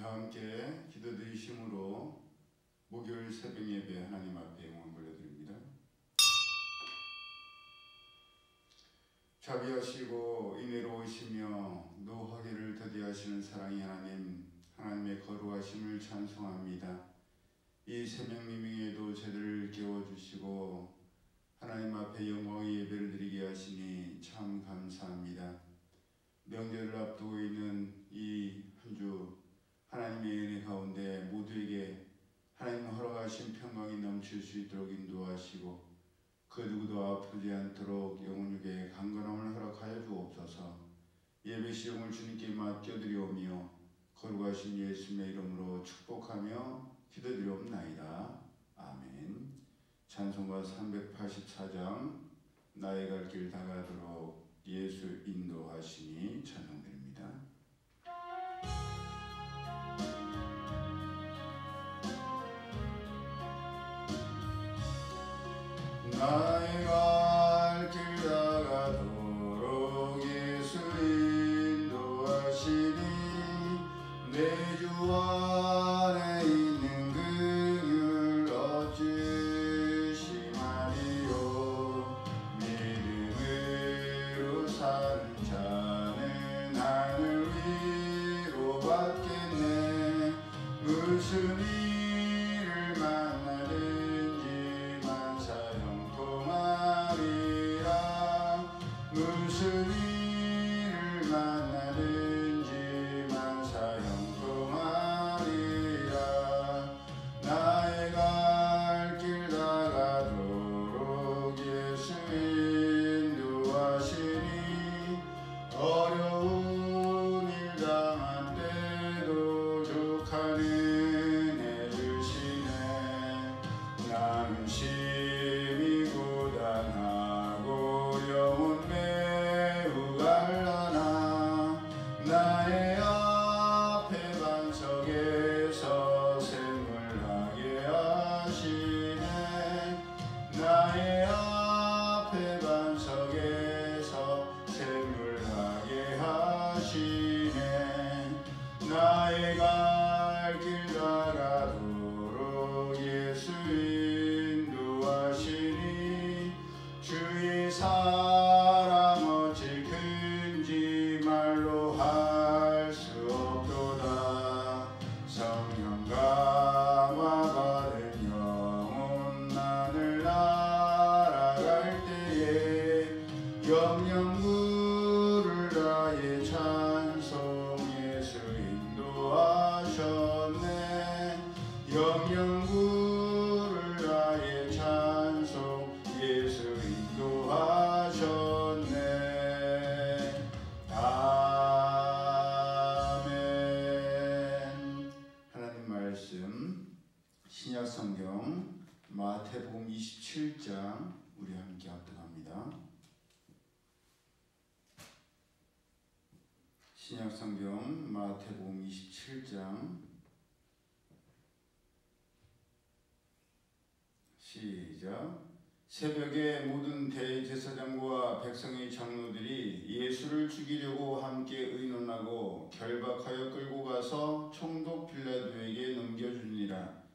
다 함께 기도드리심으로 목요일 새벽 예배 하나님 앞에 영광 올려드립니다. 자비하시고 인애로우시며 노하기를 더디하시는 사랑의 하나님, 하나님의 거룩하심을 찬송합니다. 이 새벽 미명에도 저희들을 깨워주시고 하나님 앞에 영광의 예배를 드리게 하시니 참 감사합니다. 명절을 앞두고 있는 이 한 주 하나님의 은혜 가운데 모두에게 하나님 허락하신 평강이 넘칠 수 있도록 인도하시고 그 누구도 아프지 않도록 영혼에게 강건함을 허락하여 주옵소서. 예배 시용을 주님께 맡겨드리오며 거룩하신 예수님의 이름으로 축복하며 기도드리옵나이다. 아멘. 찬송가 384장 나의 갈 길 다가도록 예수 인도하시니 찬송드립니다. 나의 갈 길 다가도록 예수 인도하시니 내 주 안에 있는 긍휼 얻으시마리요. 믿음으로 사는 자는 하늘 위로 받겠네. 무슨 일을 만나든지 만사 형통하리라. 무슨 일을 만나든지 만사 형통하리라. 나의 갈 길 다가도록 예수 인도하시니 어려운 일 당한 때도 족한 은혜 주시네. 나는 심히 고단하고 영혼 매우 갈라나 나의 앞에 반석에서 샘물하게 하시네. 나의 앞에 반석에서 샘물하게 하시네. 나의 갈 길 다가도록 예수 인도하시니 주의 사랑 어찌 큰지 말로 할 수 없도다. 성령 감화받은 영혼 하늘 날아갈 때에 영영 부를 나의 찬송 예수 인도하셨네. 영영 부를 나의 찬송 예수 인도하셨네. 아멘. 하나님 말씀 신약 성경 마태복음 27장 우리 함께 합독합니다. 신약 성경 마태복음 27장 시작. 새벽에 모든 대제사장과 백성의 장로들이 예수를 죽이려고 함께 의논하고 결박하여 끌고 가서 총독 빌라도에게 넘겨주니라.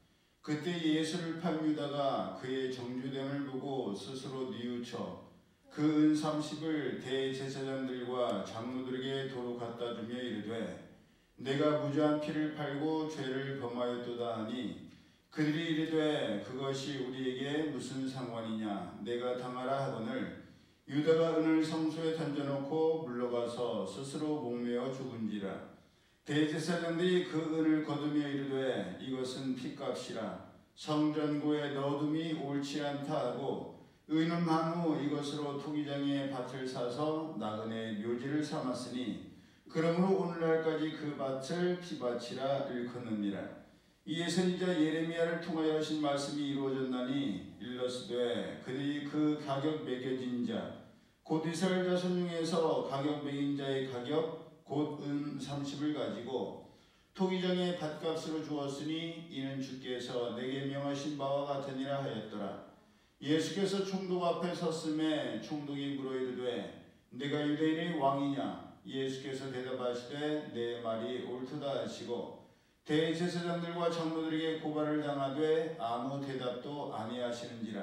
그때 예수를 팔 유다가 그의 정죄됨을 보고 스스로 뉘우쳐 그 은 30을 대제사장들과 장로들에게 도로 갖다 주며 이르되 내가 무죄한 피를 팔고 죄를 범하였도다 하니 그들이 이르되 그것이 우리에게 무슨 상관이냐. 내가 당하라 하거늘 유다가 은을 성소에 던져놓고 물러가서 스스로 목매어 죽은지라. 대제사장들이 그 은을 거두며 이르되 이것은 핏값이라. 성전고에 넣어둠이 옳지 않다 하고 의논한 후 이것으로 토기장에 밭을 사서 나그네 묘지를 삼았으니 그러므로 오늘날까지 그 밭을 피밭이라 일컫느니라. 이에 선지자 예레미야를 통하여 하신 말씀이 이루어졌나니 일러스되 그들이 그 가격 매겨진 자 곧 이스라엘 자손 중에서 가격 매긴 자의 가격 곧 은 30을 가지고 토기장의 밭값으로 주었으니 이는 주께서 내게 명하신 바와 같으니라 하였더라. 예수께서 총독 앞에 섰음에 총독이 물어 이르되 내가 유대인의 왕이냐. 예수께서 대답하시되 내 말이 옳도다 하시고 대제사장들과 장로들에게 고발을 당하되 아무 대답도 아니하시는지라.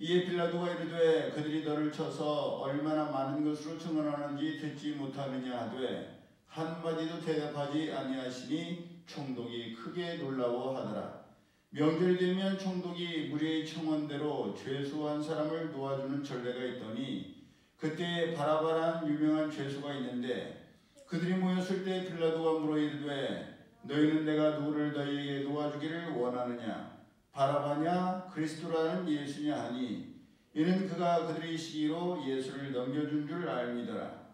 이에 빌라도가 이르되 그들이 너를 쳐서 얼마나 많은 것으로 증언하는지 듣지 못하느냐 하되 한마디도 대답하지 아니하시니 총독이 크게 놀라워하더라. 명절이 되면 총독이 무리의 청원대로 죄수한 사람을 놓아주는 전례가 있더니 그때 바라바라는 유명한 죄수가 있는데 그들이 모였을 때 빌라도가 물어 이르되 너희는 내가 누구를 너희에게 놓아주기를 원하느냐? 바라바냐 그리스도라는 예수냐 하니 이는 그가 그들의 시기로 예수를 넘겨준 줄 알미더라.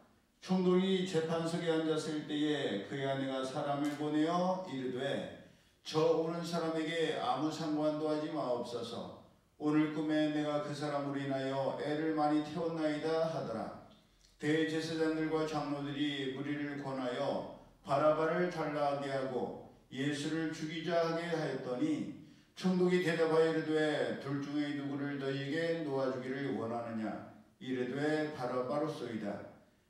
총독이 재판석에 앉았을 때에 그의 아내가 사람을 보내어 이르되 저 오는 사람에게 아무 상관도 하지 마옵소서. 오늘 꿈에 내가 그 사람으로 인하여 애를 많이 태웠나이다 하더라. 대제사장들과 장로들이 무리를 권하여 바라바를 달라하게 하고 예수를 죽이자 하게 하였더니 총독이 대답하여 이르되 둘 중에 누구를 너희에게 놓아주기를 원하느냐? 이르되 바라바로소이다.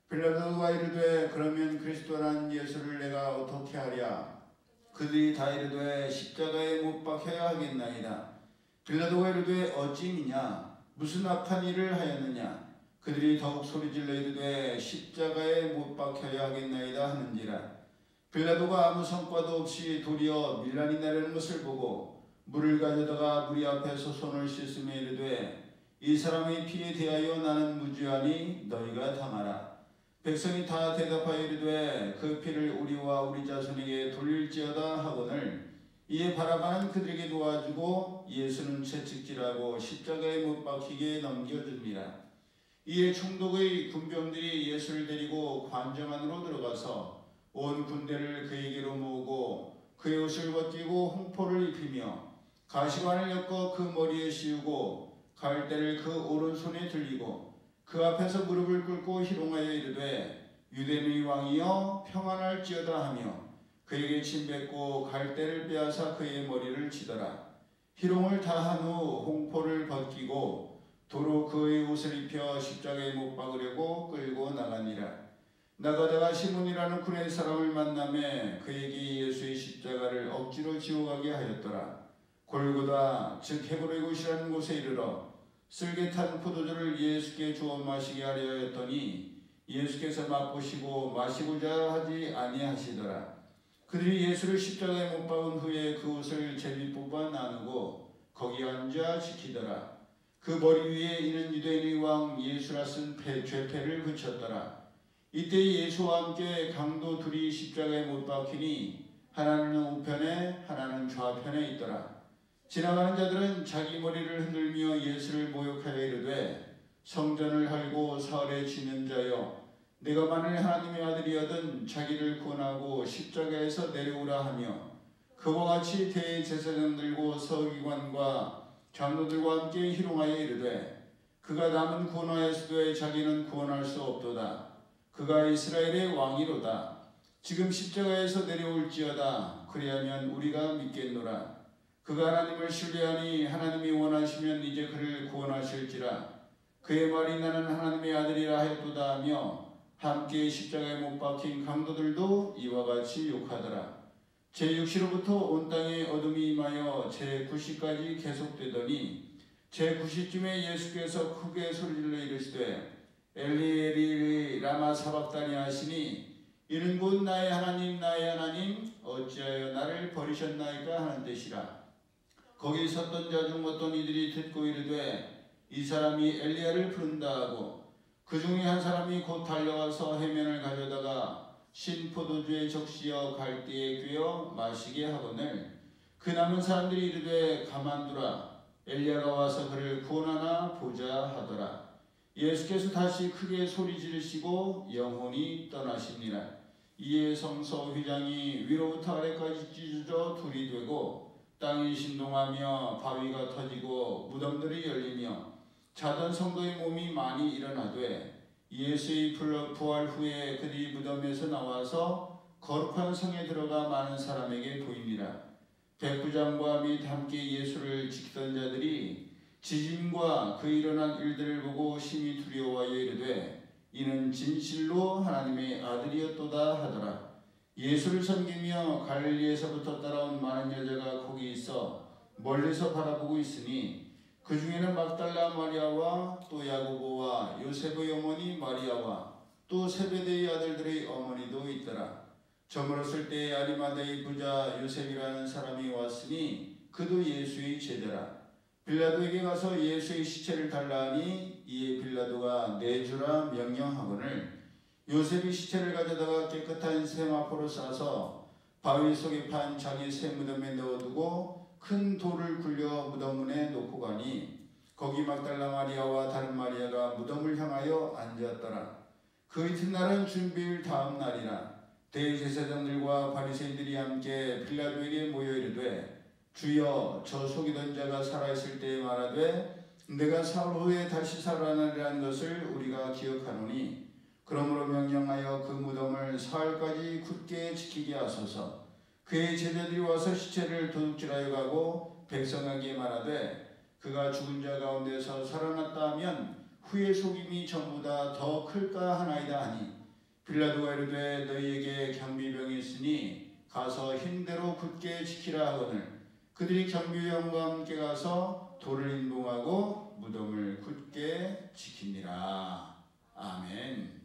빌라도가 이르되 그러면 그리스도라는 예수를 내가 어떻게 하랴? 그들이 다 이르되 십자가에 못 박혀야 하겠나이다. 빌라도가 이르되 어찌미냐? 무슨 악한 일을 하였느냐? 그들이 더욱 소리질러 이르되 십자가에 못 박혀야 하겠나이다 하는지라. 빌라도가 아무 성과도 없이 도리어 밀란이 나려는 것을 보고 물을 가져다가 무리 앞에서 손을 씻으며 이르되 이 사람의 피에 대하여 나는 무죄하니 너희가 당하라. 백성이 다 대답하여 이르되 그 피를 우리와 우리 자손에게 돌릴지어다 하거늘 이에 바라바는 그들에게 놓아주고 예수는 채찍질하고 십자가에 못 박히게 넘겨줍니다. 이에 총독의 군병들이 예수를 데리고 관정 안으로 들어가서 온 군대를 그에게로 모으고 그의 옷을 벗기고 홍포를 입히며 가시관을 엮어 그 머리에 씌우고 갈대를 그 오른손에 들리고 그 앞에서 무릎을 꿇고 희롱하여 이르되 유대인의 왕이여 평안할지어다 하며 그에게 침뱉고 갈대를 빼앗아 그의 머리를 치더라. 희롱을 다한 후 홍포를 벗기고 도로 그의 옷을 입혀 십자가에 못 박으려고 끌고 나가니라. 나가다가 시몬이라는 군의 사람을 만나매 그에게 예수의 십자가를 억지로 지워가게 하였더라. 골고다 즉 헤브라의 곳이라는 곳에 이르러 쓸개 탄 포도주를 예수께 주어 마시게 하려 하였더니 예수께서 맛보시고 마시고자 하지 아니하시더라. 그들이 예수를 십자가에 못 박은 후에 그 옷을 제비 뽑아 나누고 거기 앉아 지키더라. 그 머리 위에 이는 유대인의 왕 예수라 쓴 죄패를 붙였더라. 이때 예수와 함께 강도 둘이 십자가에 못 박히니 하나는 우편에 하나는 좌편에 있더라. 지나가는 자들은 자기 머리를 흔들며 예수를 모욕하여 이르되 성전을 헐고 사흘에 지는 자여 내가 만일 하나님의 아들이거든 자기를 구원하고 십자가에서 내려오라 하며 그와 같이 대제사장들과 서기관과 장로들과 함께 희롱하여 이르되 그가 남은 구원하였으되 자기는 구원할 수 없도다. 그가 이스라엘의 왕이로다. 지금 십자가에서 내려올지어다. 그리하면 우리가 믿겠노라. 그가 하나님을 신뢰하니 하나님이 원하시면 이제 그를 구원하실지라. 그의 말이 나는 하나님의 아들이라 하였도다 하며 함께 십자가에 못 박힌 강도들도 이와 같이 욕하더라. 제6시로부터 온 땅에 어둠이 임하여 제9시까지 계속되더니 제9시쯤에 예수께서 크게 소리질러 이르시되 엘리 엘리 라마 사박다니 하시니 이는 곧 나의 하나님 어찌하여 나를 버리셨나이까 하는 뜻이라. 거기 섰던 자 중 어떤 이들이 듣고 이르되 이 사람이 엘리야를 부른다 하고 그 중에 한 사람이 곧 달려가서 해면을 가져다가 신 포도주에 적시어 갈대에 꿰어 마시게 하거늘 그 남은 사람들이 이르되 가만두라 엘리야가 와서 그를 구원하나 보자 하더라. 예수께서 다시 크게 소리 지르시고 영혼이 떠나시니라. 이에 성서 휘장이 위로부터 아래까지 찢어져 둘이 되고 땅이 신동하며 바위가 터지고 무덤들이 열리며 자던 성도의 몸이 많이 일어나되 예수의 부활 후에 그들이 무덤에서 나와서 거룩한 성에 들어가 많은 사람에게 보이니라. 백부장과 및 함께 예수를 지키던 자들이 지짐과 그 일어난 일들을 보고 심히 두려워하여 이르되 이는 진실로 하나님의 아들이었도다 하더라. 예수를 섬기며 갈릴리에서부터 따라온 많은 여자가 거기 있어 멀리서 바라보고 있으니 그 중에는 막달라 마리아와 또 야고보와 요셉의 어머니 마리아와 또 세베대의 아들들의 어머니도 있더라. 저물었을 때 아리마다의 부자 요셉이라는 사람이 왔으니 그도 예수의 제자라. 빌라도에게 가서 예수의 시체를 달라 하니 이에 빌라도가 내주라 명령하거늘 요셉이 시체를 가져다가 깨끗한 세마포로 싸서 바위 속에 판 자기 새 무덤에 넣어두고 큰 돌을 굴려 무덤 문에 놓고 가니 거기 막달라 마리아와 다른 마리아가 무덤을 향하여 앉았더라. 그 이튿날은 준비일 다음 날이라. 대제사장들과 바리새인들이 함께 빌라도에게 모여 이르되 주여 저 속이던 자가 살아있을 때에 말하되 내가 사흘 후에 다시 살아나리라는 것을 우리가 기억하노니 그러므로 명령하여 그 무덤을 사흘까지 굳게 지키게 하소서. 그의 제자들이 와서 시체를 도둑질하여 가고 백성에게 말하되 그가 죽은 자 가운데서 살아났다 하면 후의 속임이 전보다 더 클까 하나이다 하니 빌라도가 이르되 너희에게 경비병이 있으니 가서 힘대로 굳게 지키라 하거늘 그들이 경비병과 함께 가서 돌을 인봉하고 무덤을 굳게 지키니라. 아멘.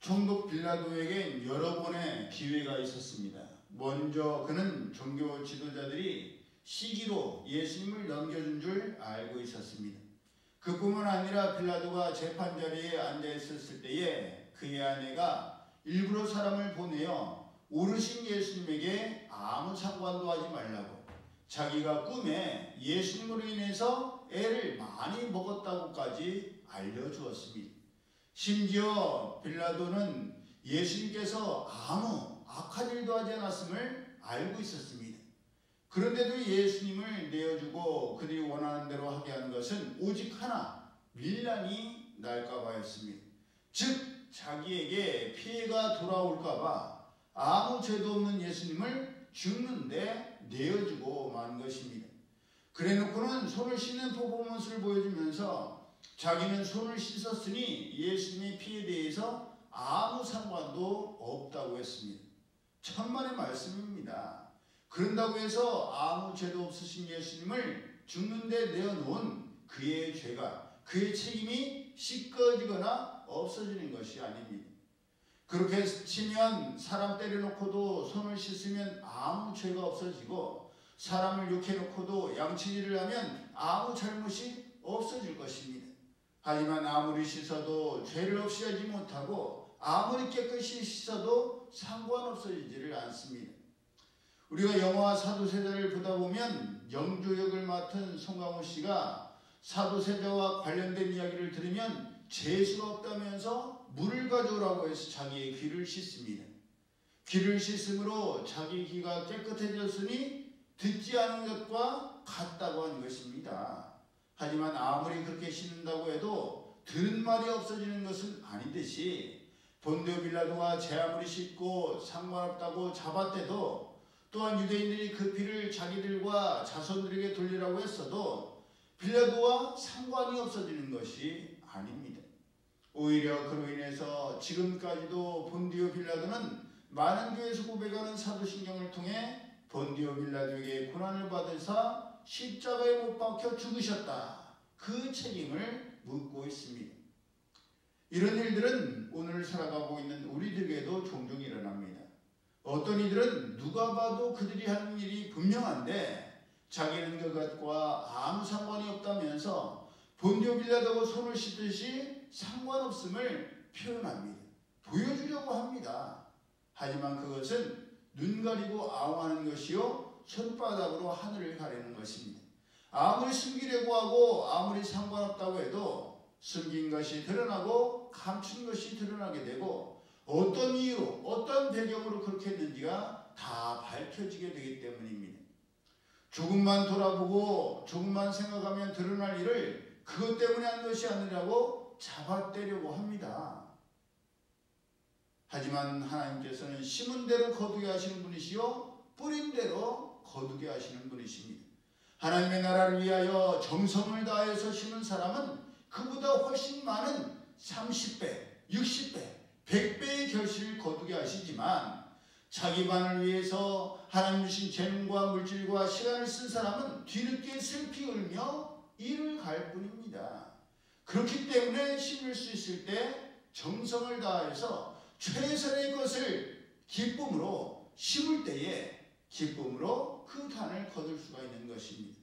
총독 빌라도에겐 여러 번의 기회가 있었습니다. 먼저 그는 종교 지도자들이 시기로 예수님을 넘겨준 줄 알고 있었습니다. 그뿐만 아니라 빌라도가 재판 자리에 앉아 있었을 때에 그의 아내가 일부러 사람을 보내어 오르신 예수님에게 아무 상관도 하지 말라고 자기가 꿈에 예수님으로 인해서 애를 많이 먹었다고까지 알려주었습니다. 심지어 빌라도는 예수님께서 아무 악한 일도 하지 않았음을 알고 있었습니다. 그런데도 예수님을 내어주고 그들이 원하는 대로 하게 한 것은 오직 하나, 밀란이 날까 봐였습니다. 즉 자기에게 피해가 돌아올까 봐 아무 죄도 없는 예수님을 죽는데 내어주고 만 것입니다. 그래놓고는 손을 씻는 퍼포먼스를 보여주면서 자기는 손을 씻었으니 예수님의 피에 대해서 아무 상관도 없다고 했습니다. 천만의 말씀입니다. 그런다고 해서 아무 죄도 없으신 예수님을 죽는데 내어놓은 그의 죄가 그의 책임이 씻겨지거나 없어지는 것이 아닙니다. 그렇게 치면 사람 때려놓고도 손을 씻으면 아무 죄가 없어지고 사람을 욕해놓고도 양치질을 하면 아무 잘못이 없어질 것입니다. 하지만 아무리 씻어도 죄를 없이 하지 못하고 아무리 깨끗이 씻어도 상관없어지지를 않습니다. 우리가 영화 사도세자를 보다 보면 영조 역을 맡은 송강호 씨가 사도세자와 관련된 이야기를 들으면 재수가 없다면서 물을 가져오라고 해서 자기의 귀를 씻습니다. 귀를 씻음으로 자기 귀가 깨끗해졌으니 듣지 않은 것과 같다고 한 것입니다. 하지만 아무리 그렇게 씻는다고 해도 들은 말이 없어지는 것은 아니듯이 본디오 빌라도가 제 아무리 씻고 상관없다고 잡았대도 또한 유대인들이 그 피를 자기들과 자손들에게 돌리라고 했어도 빌라도와 상관이 없어지는 것이 아닙니다. 오히려 그로 인해서 지금까지도 본디오 빌라도는 많은 교회에서 고백하는 사도신경을 통해 본디오 빌라도에게 고난을 받으사 십자가에 못 박혀 죽으셨다. 그 책임을 묻고 있습니다. 이런 일들은 오늘 살아가고 있는 우리들에게도 종종 일어납니다. 어떤 이들은 누가 봐도 그들이 하는 일이 분명한데 자기는 그것과 아무 상관이 없다면서 본디오 빌라도가 손을 씻듯이 상관없음을 표현합니다. 보여주려고 합니다. 하지만 그것은 눈 가리고 아웅하는 것이요 손바닥으로 하늘을 가리는 것입니다. 아무리 숨기려고 하고 아무리 상관없다고 해도 숨긴 것이 드러나고 감춘 것이 드러나게 되고 어떤 이유로 어떤 배경으로 그렇게 했는지가 다 밝혀지게 되기 때문입니다. 조금만 돌아보고 조금만 생각하면 드러날 일을 그것 때문에 한 것이 아니라고 잡아떼려고 합니다. 하지만 하나님께서는 심은 대로 거두게 하시는 분이시요 뿌린 대로 거두게 하시는 분이십니다. 하나님의 나라를 위하여 정성을 다해서 심은 사람은 그보다 훨씬 많은 30배, 60배, 100배의 결실을 거두게 하시지만 자기 반을 위해서 하나님 주신 재능과 물질과 시간을 쓴 사람은 뒤늦게 슬피 울며 이를 갈 뿐입니다. 그렇기 때문에 심을 수 있을 때 정성을 다해서 최선의 것을 기쁨으로 심을 때에 기쁨으로 그 단을 거둘 수가 있는 것입니다.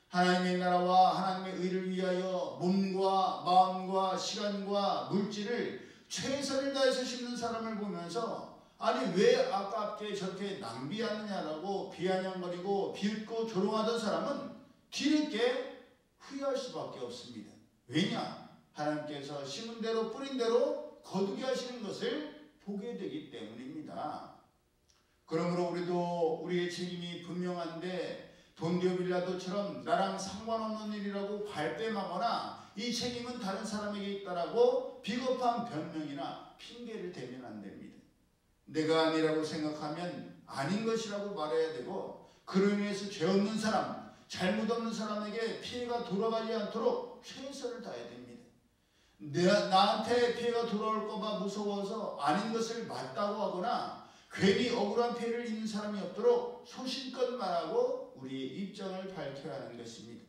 하나님의 나라와 하나님의 의를 위하여 몸과 마음과 시간과 물질을 최선을 다해서 심는 사람을 보면서 아니 왜 아깝게 저렇게 낭비하느냐라고 비아냥거리고 비웃고 조롱하던 사람은 뒤늦게 후회할 수밖에 없습니다. 왜냐? 하나님께서 심은 대로 뿌린 대로 거두게 하시는 것을 보게 되기 때문입니다. 그러므로 우리도 우리의 책임이 분명한데 본디오 빌라도처럼 나랑 상관없는 일이라고 발뺌하거나 이 책임은 다른 사람에게 있다라고 비겁한 변명이나 핑계를 대면 안 됩니다. 내가 아니라고 생각하면 아닌 것이라고 말해야 되고 그로 인해서 죄 없는 사람, 잘못 없는 사람에게 피해가 돌아가지 않도록 최선을 다해야 됩니다. 나한테 피해가 돌아올까 봐 무서워서 아닌 것을 맞다고 하거나 괜히 억울한 피해를 입는 사람이 없도록 소신껏 말하고 우리의 입장을 밝혀야 하는 것입니다.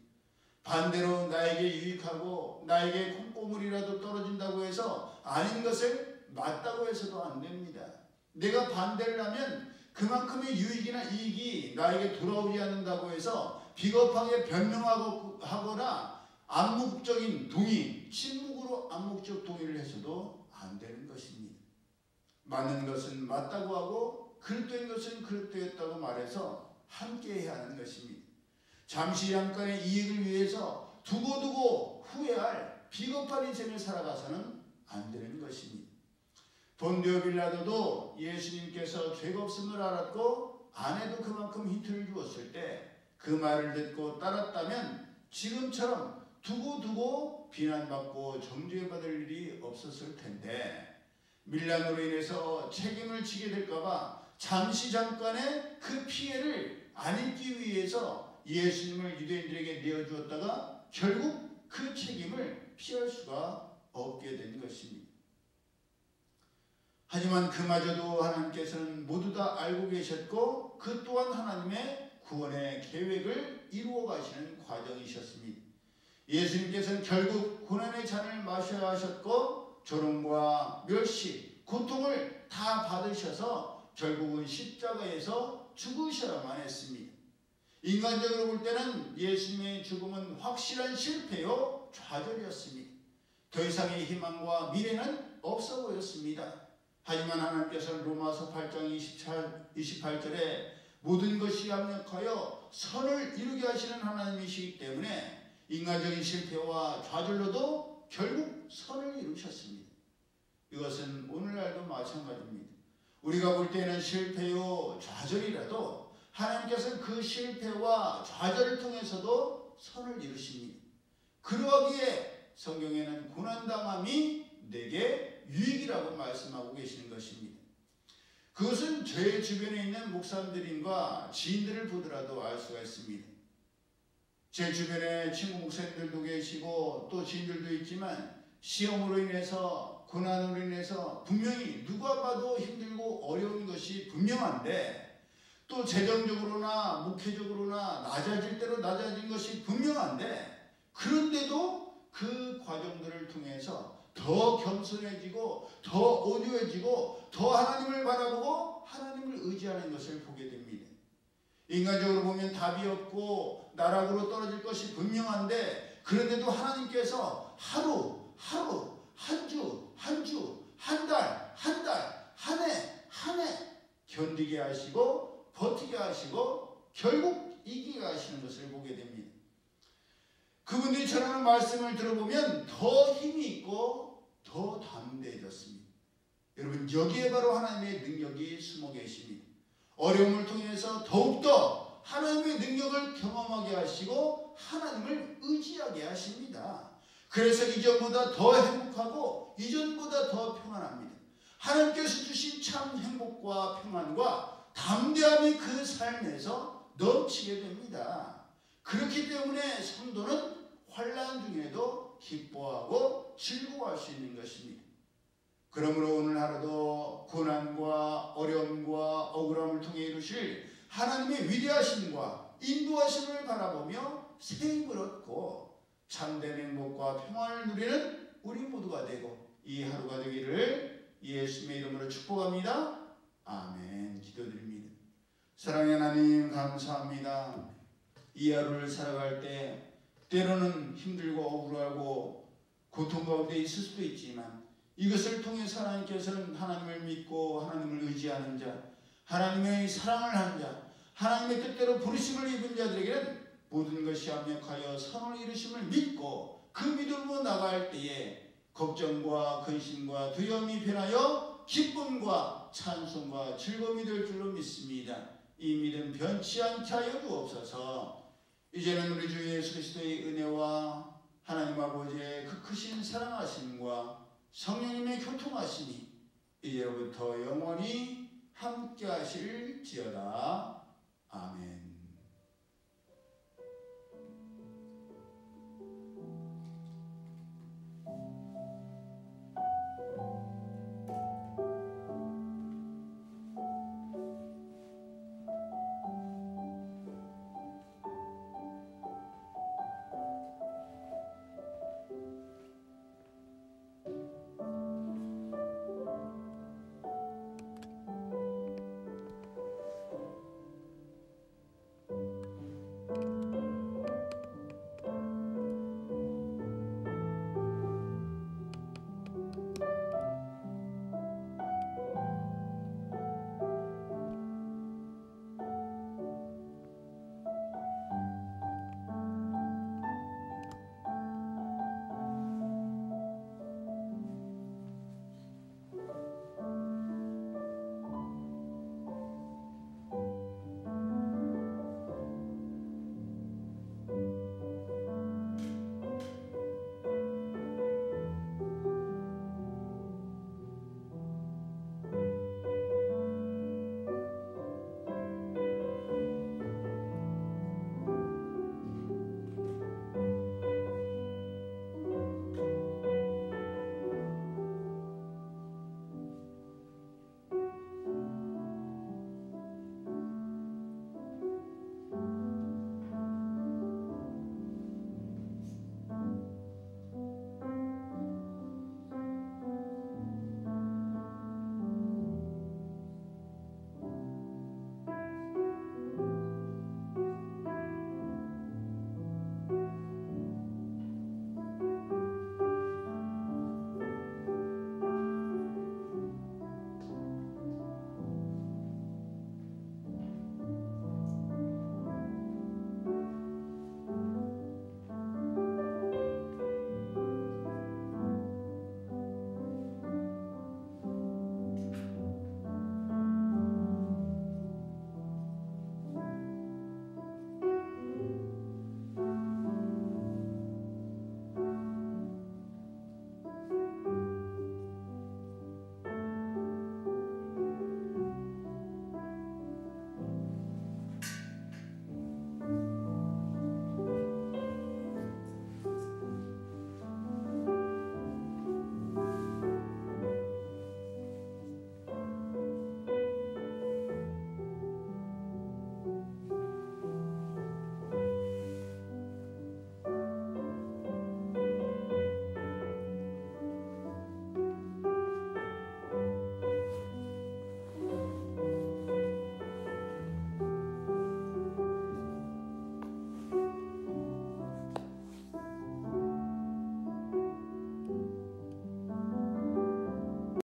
반대로 나에게 유익하고 나에게 콩고물이라도 떨어진다고 해서 아닌 것을 맞다고 해서도 안 됩니다. 내가 반대를 하면 그만큼의 유익이나 이익이 나에게 돌아오지 않는다고 해서 비겁하게 변명하거나 암묵적인 동의, 침묵으로 암묵적 동의를 해서도 안 되는 것입니다. 맞는 것은 맞다고 하고 그릇된 것은 그릇되었다고 말해서 함께 해야 하는 것입니다. 잠시 잠깐의 이익을 위해서 두고두고 후회할 비겁한 인생을 살아가서는 안 되는 것입니다. 본디오 빌라도도 예수님께서 죄가 없음을 알았고 아내도 그만큼 힌트를 주었을 때 그 말을 듣고 따랐다면 지금처럼 두고두고 비난받고 정죄받을 일이 없었을 텐데 밀란으로 인해서 책임을 지게 될까봐 잠시 잠깐의 그 피해를 안 입기 위해서 예수님을 유대인들에게 내어주었다가 결국 그 책임을 피할 수가 없게 된 것입니다. 하지만 그마저도 하나님께서는 모두 다 알고 계셨고 그 또한 하나님의 구원의 계획을 이루어 가시는 과정이셨습니다. 예수님께서는 결국 고난의 잔을 마셔야 하셨고 조롱과 멸시, 고통을 다 받으셔서 결국은 십자가에서 죽으셔야만 했습니다. 인간적으로 볼 때는 예수님의 죽음은 확실한 실패요 좌절이었습니다. 더 이상의 희망과 미래는 없어 보였습니다. 하지만 하나님께서는 로마서 8장 28절에 모든 것이 합력하여 선을 이루게 하시는 하나님이시기 때문에 인간적인 실패와 좌절로도 결국 선을 이루셨습니다. 이것은 오늘날도 마찬가지입니다. 우리가 볼 때는 실패요 좌절이라도 하나님께서는 그 실패와 좌절을 통해서도 선을 이루십니다. 그러기에 성경에는 고난당함이 내게 유익이라고 말씀하고 계시는 것입니다. 그것은 제 주변에 있는 목사님들과 지인들을 보더라도 알 수가 있습니다. 제 주변에 친구 목사님들도 계시고 또 지인들도 있지만 시험으로 인해서 고난으로 인해서 분명히 누가 봐도 힘들고 어려운 것이 분명한데 또 재정적으로나 목회적으로나 낮아질 대로 낮아진 것이 분명한데 그런데도 그 과정들을 통해서 더 겸손해지고 더 온유해지고 더 하나님을 바라보고 하나님을 의지하는 것을 보게 됩니다. 인간적으로 보면 답이 없고 나락으로 떨어질 것이 분명한데 그런데도 하나님께서 하루 한 주 한 달 한 해 견디게 하시고 버티게 하시고 결국 이기게 하시는 것을 보게 됩니다. 그분들이 전하는 말씀을 들어보면 더 힘이 있고 더 담대해졌습니다. 여러분 여기에 바로 하나님의 능력이 숨어 계십니다. 어려움을 통해서 더욱더 하나님의 능력을 경험하게 하시고 하나님을 의지하게 하십니다. 그래서 이전보다 더 행복하고 이전보다 더 평안합니다. 하나님께서 주신 참 행복과 평안과 담대함이 그 삶에서 넘치게 됩니다. 그렇기 때문에 성도는 환난 중에도 기뻐하고 즐거워할 수 있는 것입니다. 그러므로 오늘 하루도 이루실 하나님의 위대하심과 인도하심을 바라보며 새 힘을 얻고 참된 행복과 평안을 누리는 우리 모두가 되고 이 하루가 되기를 예수님의 이름으로 축복합니다. 아멘. 기도드립니다. 사랑의 하나님 감사합니다. 이 하루를 살아갈 때 때로는 힘들고 억울하고 고통 가운데 있을 수도 있지만 이것을 통해서 하나님께서는 하나님을 믿고 하나님을 의지하는 자, 하나님의 사랑을 한 자, 하나님의 뜻대로 부르심을 입은 자들에게는 모든 것이 합력하여 선을 이루심을 믿고 그 믿음으로 나갈 때에 걱정과 근심과 두려움이 변하여 기쁨과 찬송과 즐거움이 될 줄로 믿습니다. 이 믿음 변치 않게 하여 주옵소서. 이제는 우리 주 예수 그리스도의 은혜와 하나님 아버지의 그 크신 사랑하심과 성령님의 교통하심이 이제로부터 영원히 함께 하실지어다. 아멘.